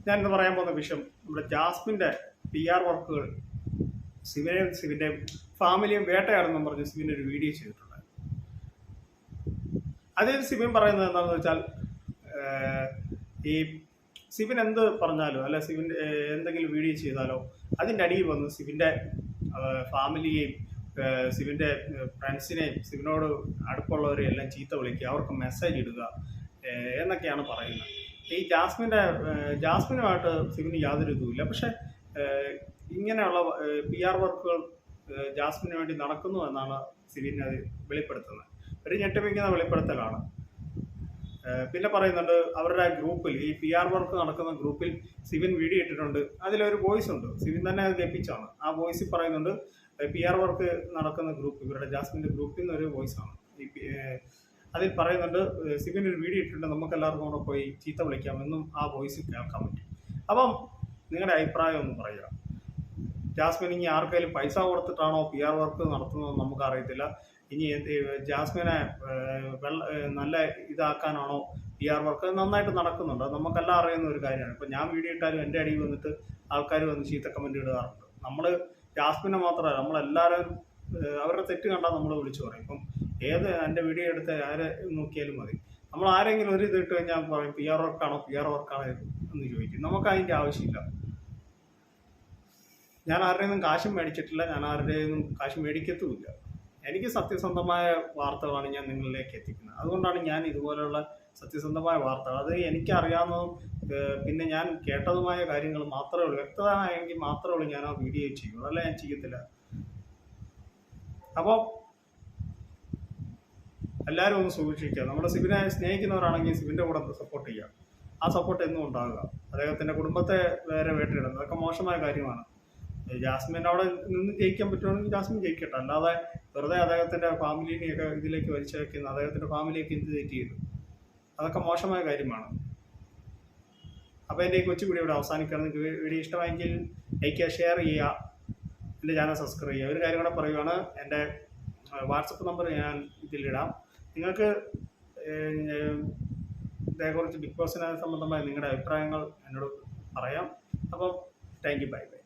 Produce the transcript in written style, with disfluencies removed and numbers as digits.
ഞാൻ ഇന്ന് പറയാൻ പോകുന്ന വിഷയം നമ്മുടെ ജാസ്മിൻ്റെ PR വർക്കുകൾ സിവിൻ്റെയും ഫാമിലിയും വേട്ടയാടെന്നും പറഞ്ഞ് സിവിൻ ഒരു വീഡിയോ ചെയ്തിട്ടുണ്ട്. അതിൽ സിവിൻ പറയുന്നത് എന്താണെന്ന് വെച്ചാൽ, ഈ സിവിൻ എന്ത് പറഞ്ഞാലോ അല്ല സിവിൻ എന്തെങ്കിലും വീഡിയോ ചെയ്താലോ അതിൻ്റെ അടിയിൽ വന്ന് സിവിൻ്റെ ഫാമിലിയെയും സിവിൻ്റെ ഫ്രണ്ട്സിനെയും സിവിനോട് അടുപ്പുള്ളവരെയും എല്ലാം ചീത്ത വിളിക്കുക, അവർക്ക് മെസ്സേജ് ഇടുക എന്നൊക്കെയാണ് പറയുന്നത്. ഈ ജാസ്മിനുമായിട്ട് സിവിന് യാതൊരു ഇതുമില്ല. പക്ഷെ ഇങ്ങനെയുള്ള PR വർക്കുകൾ ജാസ്മിന് വേണ്ടി നടക്കുന്നു എന്നാണ് സിവിൻ അത് വെളിപ്പെടുത്തുന്നത്. ഒരു ഞെട്ടിപ്പിക്കുന്ന വെളിപ്പെടുത്തലാണ്. പിന്നെ പറയുന്നുണ്ട്, അവരുടെ ഗ്രൂപ്പിൽ ഈ PR വർക്ക് നടക്കുന്ന ഗ്രൂപ്പിൽ സിവിൻ വീഡിയോ ഇട്ടിട്ടുണ്ട്. അതിലൊരു വോയിസ് ഉണ്ട്, സിവിൻ തന്നെ അത് കേൾപ്പിച്ചാണ്. ആ വോയിസിൽ പറയുന്നുണ്ട്, PR വർക്ക് നടക്കുന്ന ഗ്രൂപ്പ് ഇവരുടെ ജാസ്മിൻ്റെ ഗ്രൂപ്പിൽ നിന്ന് ഒരു വോയിസാണ്. അതിൽ പറയുന്നുണ്ട്, സിവിൻ ഒരു വീഡിയോ ഇട്ടിട്ടുണ്ട്, നമുക്ക് എല്ലാവർക്കും കൂടെ പോയി ചീത്ത വിളിക്കാമെന്നും ആ വോയിസിൽ കേൾക്കാൻ പറ്റും. അപ്പം നിങ്ങളുടെ അഭിപ്രായം ഒന്ന് പറയുക. ജാസ്മിൻ ഇനി ആർക്കെങ്കിലും പൈസ കൊടുത്തിട്ടാണോ PR വർക്ക് നടത്തുന്നതെന്ന് നമുക്കറിയത്തില്ല. ഇനി ജാസ്മിനെ നല്ല ഇതാക്കാനാണോ PR വർക്ക് നന്നായിട്ട് നടക്കുന്നുണ്ട്. അത് നമുക്കെല്ലാം അറിയുന്ന ഒരു കാര്യമാണ്. ഇപ്പം ഞാൻ വീഡിയോ ഇട്ടാലും എൻ്റെ അടിയിൽ വന്നിട്ട് ആൾക്കാർ വന്ന് ചീത്ത കമൻറ്റ് ഇടാറുണ്ട്. നമ്മൾ ജാസ്മിനെ മാത്രമല്ല, നമ്മളെല്ലാവരും അവരുടെ തെറ്റ് കണ്ടാൽ നമ്മൾ വിളിച്ചു പറയും. ഇപ്പം എൻ്റെ വീഡിയോ എടുത്ത് ആരെ നോക്കിയാലും മതി. നമ്മൾ ആരെങ്കിലും ഒരു ഇത് ഇട്ട് കഴിഞ്ഞാൽ പറയും PR വർക്കാണോ എന്ന് ചോദിക്കും. നമുക്ക് അതിൻ്റെ ആവശ്യമില്ല. ഞാൻ ആരുടെയൊന്നും കാശും മേടിച്ചിട്ടില്ല, ഞാൻ ആരുടെയൊന്നും കാശ് മേടിക്കത്തുമില്ല. എനിക്ക് സത്യസന്ധമായ വാർത്തകളാണ് ഞാൻ നിങ്ങളിലേക്ക് എത്തിക്കുന്നത്. അതുകൊണ്ടാണ് ഞാൻ ഇതുപോലെയുള്ള സത്യസന്ധമായ വാർത്തകൾ, അത് എനിക്കറിയാവുന്നതും പിന്നെ ഞാൻ കേട്ടതുമായ കാര്യങ്ങൾ മാത്രമേ ഉള്ളൂ, വ്യക്തമായെങ്കിൽ മാത്രമേ ഉള്ളൂ ഞാൻ ആ വീഡിയോ ചെയ്യുള്ളൂ, അല്ല ഞാൻ ചെയ്യത്തില്ല. അപ്പോൾ എല്ലാവരും ഒന്ന് സൂക്ഷിക്കുക. നമ്മുടെ സിവിനെ സ്നേഹിക്കുന്നവരാണെങ്കിൽ സിവിൻ്റെ കൂടെ സപ്പോർട്ട് ചെയ്യുക. ആ സപ്പോർട്ട് എന്നും ഉണ്ടാകുക. അദ്ദേഹത്തിൻ്റെ കുടുംബത്തെ വേറെ വേട്ടയിടുന്നത് അതൊക്കെ മോശമായ കാര്യമാണ്. ജാസ്മിൻ അവിടെ നിന്ന് ജയിക്കാൻ പറ്റുവാണെങ്കിൽ ജാസ്മിൻ ജയിക്കട്ടെ. അല്ലാതെ വെറുതെ അദ്ദേഹത്തിൻ്റെ ഫാമിലിനെയൊക്കെ ഇതിലേക്ക് വലിച്ചേക്കുന്ന അദ്ദേഹത്തിൻ്റെ ഫാമിലിയൊക്കെ എന്ത് തെറ്റ് ചെയ്തു, അതൊക്കെ മോശമായ കാര്യമാണ്. അപ്പോൾ എൻ്റെ ഈ കൊച്ചു വീഡിയോ ഇവിടെ അവസാനിക്കുകയാണ്. നിങ്ങൾക്ക് വീഡിയോ ഇഷ്ടമായെങ്കിൽ ലൈക്ക് ചെയ്യുക, ഷെയർ ചെയ്യുക, എൻ്റെ ചാനൽ സബ്സ്ക്രൈബ് ചെയ്യുക. ഒരു കാര്യം കൂടെ പറയുകയാണ്, എൻ്റെ വാട്സപ്പ് നമ്പർ ഞാൻ ഇതിലിടാം. നിങ്ങൾക്ക് ഇതേക്കുറിച്ച് ബിഗ് ബോസിനെ സംബന്ധമായ നിങ്ങളുടെ അഭിപ്രായങ്ങൾ എന്നോട് പറയാം. അപ്പം താങ്ക് യു, ബൈ ബൈ.